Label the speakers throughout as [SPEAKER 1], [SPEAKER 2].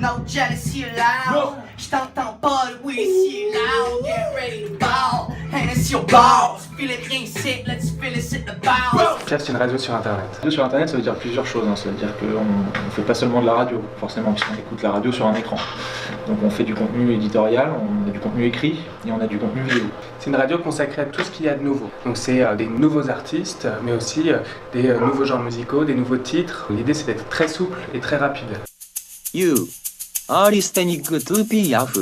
[SPEAKER 1] no jealousy allowed. J't'entends pas, le oui ici loud. Get ready to ball, and it's your balls. Feel it, ain't sick, let's feel it, sit the balls.
[SPEAKER 2] Piaf, c'est une radio sur internet. Radio sur internet, ça veut dire plusieurs choses. Ça veut dire qu'on ne fait pas seulement de la radio, forcément, puisqu'on écoute la radio sur un écran. Donc on fait du contenu éditorial, on a du contenu écrit et on a du contenu vidéo.
[SPEAKER 3] C'est une radio consacrée à tout ce qu'il y a de nouveau. Donc c'est des nouveaux artistes, mais aussi des nouveaux genres musicaux, des nouveaux titres. L'idée c'est d'être très souple et très rapide.
[SPEAKER 4] You are listening to Piaf.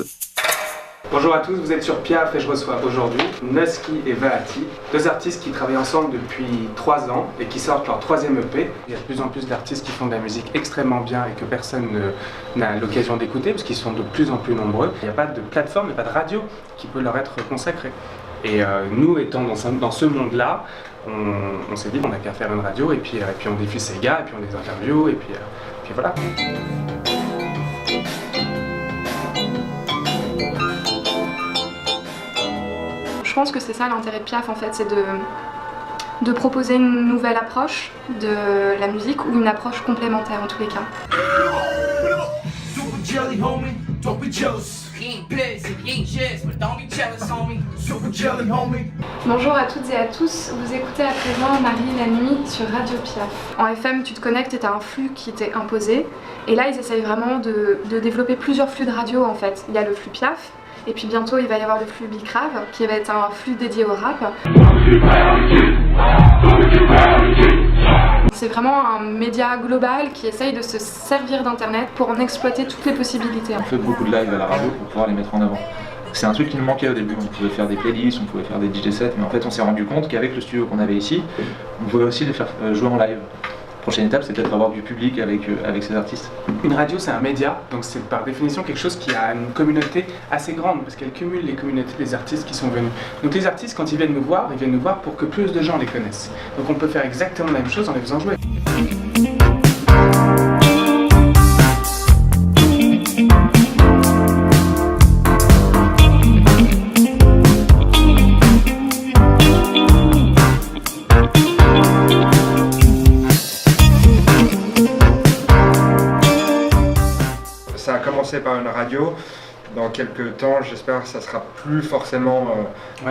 [SPEAKER 3] Bonjour à tous, vous êtes sur Piaf et je reçois aujourd'hui Nusky et Vaati, deux artistes qui travaillent ensemble depuis 3 ans et qui sortent leur 3e EP. Il y a de plus en plus d'artistes qui font de la musique extrêmement bien et que personne n'a l'occasion d'écouter parce qu'ils sont de plus en plus nombreux. Il n'y a pas de plateforme, il n'y a pas de radio qui peut leur être consacrée. Et nous, étant dans ce monde-là, on s'est dit qu'on n'a qu'à faire une radio et puis on diffuse ces gars et puis on les interviewe et puis voilà.
[SPEAKER 5] Je pense que c'est ça l'intérêt de Piaf en fait, c'est de proposer une nouvelle approche de la musique ou une approche complémentaire en tous les cas. Bonjour à toutes et à tous, vous écoutez à présent Marie la nuit sur Radio Piaf. En FM, tu te connectes et tu as un flux qui t'est imposé. Et là, ils essayent vraiment de développer plusieurs flux de radio en fait. Il y a le flux Piaf. Et puis bientôt il va y avoir le flux Bicrave qui va être un flux dédié au rap. C'est vraiment un média global qui essaye de se servir d'internet pour en exploiter toutes les possibilités.
[SPEAKER 2] On fait beaucoup de live à la radio pour pouvoir les mettre en avant. C'est un truc qui nous manquait au début, on pouvait faire des playlists, on pouvait faire des DJ sets, mais en fait on s'est rendu compte qu'avec le studio qu'on avait ici, on pouvait aussi les faire jouer en live. Prochaine étape, c'est peut-être avoir du public avec ces artistes.
[SPEAKER 3] Une radio, c'est un média, donc c'est par définition quelque chose qui a une communauté assez grande, parce qu'elle cumule les communautés des artistes qui sont venus. Donc les artistes, quand ils viennent nous voir pour que plus de gens les connaissent. Donc on peut faire exactement la même chose en les faisant jouer.
[SPEAKER 6] Ça a commencé par une radio. Dans quelques temps, j'espère que ça sera plus forcément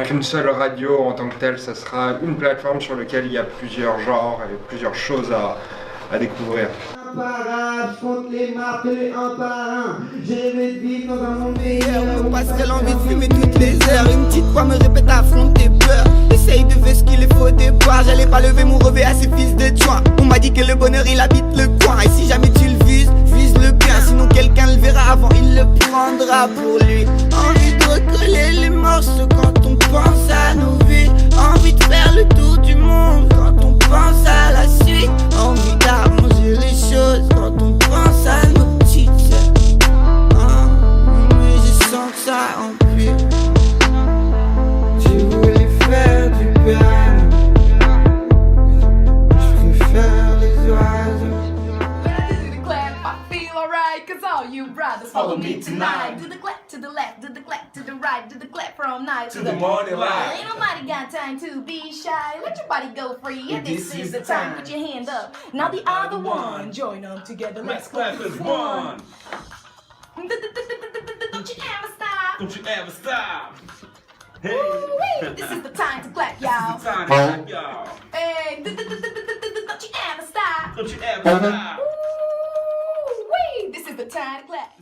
[SPEAKER 6] qu'une seule radio en tant que telle. Ça sera une plateforme sur laquelle il y a plusieurs genres et plusieurs choses à découvrir.
[SPEAKER 7] Imparable, je compte les marteler un par un. J'ai rêvé de vivre dans un monde meilleur.
[SPEAKER 8] Me passerait l'envie de fumer toutes les heures. Une petite voix me répète affronte tes peurs. Essaye de faire ce qu'il faut au départ. J'allais pas lever mon revêt à ces fils de joint. On m'a dit que le bonheur il habite le coin. Et si jamais tu le vises, vise-le bien. Sinon quelqu'un le verra avant, il le prendra pour lui. Envie de recoller les morceaux quand on pense à nos vies. Envie de faire le tour du monde quand on pense à la suite. Envie d'arranger les choses quand on pense à nos petites sœurs. Mais je sens que ça empire.
[SPEAKER 7] J'ai voulu faire du piano. Je préfère les oiseaux.
[SPEAKER 1] Cause all you brothers follow me tonight. Do the clap to the left, do the clap to the right, do the clap from night to the morning light. Ain't nobody got time to be shy. Let your body go free, and this is the time. Put your hand up. Now the other one, join them together. Let's clap as one. Don't you ever stop.
[SPEAKER 9] Don't you ever stop.
[SPEAKER 1] Hey, this is the time to clap, y'all.
[SPEAKER 9] This is the time to clap, y'all.
[SPEAKER 1] Hey, don't you ever stop.
[SPEAKER 9] Don't you ever stop.
[SPEAKER 1] This is the time to clap.